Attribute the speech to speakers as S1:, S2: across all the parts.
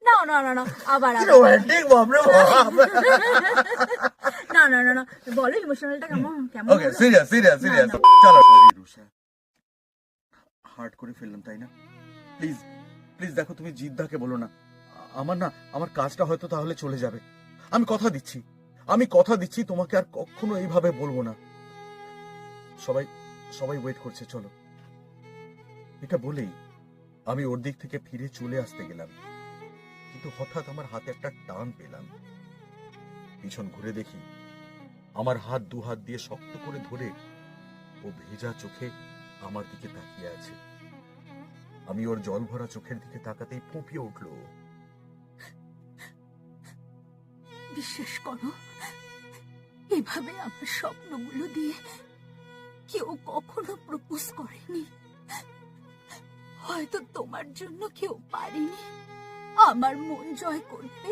S1: না না না না আবার
S2: রোমান্টিক বাপরে বাপ।
S1: না না না না বলো ইমোশনালটা কেমন কেমন
S2: ওকে সিরিয়াস সিরিয়াস সিরিয়াস চলো রুষা হার্ট করে ফেললাম তাই না? প্লিজ প্লিজ দেখো তুমি জিদ্দাকে বলো না, আমার কাজটা হয়তো তাহলে চলে যাবে। আমি কথা দিচ্ছি তোমাকে আর কখনো এইভাবে বলবো না। সবাই ওয়েট করছে, চলো। এটা বলেই আমি ওর দিক থেকে ফিরে চলে আসতে গেলাম, কিন্তু হঠাৎ আমার হাতে একটা টান পেলাম। পিছন ঘুরে দেখি আমার হাত দু হাত দিয়ে শক্ত করে ধরে ও ভেজা চোখে আমার দিকে তাকিয়ে আছে। আমি ওর জল ভরা চোখের দিকে তাকাতেই ফুঁপিয়ে উঠল।
S1: বিশ্বাস করো, এভাবে আমার স্বপ্নগুলো দিয়ে কেউ কখনো প্রপোজ করেনি। হয়তো তোমার জন্য কেউ পারেনি আমার মন জয় করতে।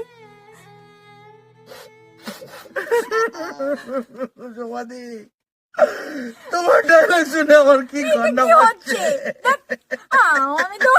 S2: সমাধি, তোমার ডায়লগ শুনে আমার কি কান্না পাচ্ছে।
S1: আমি তো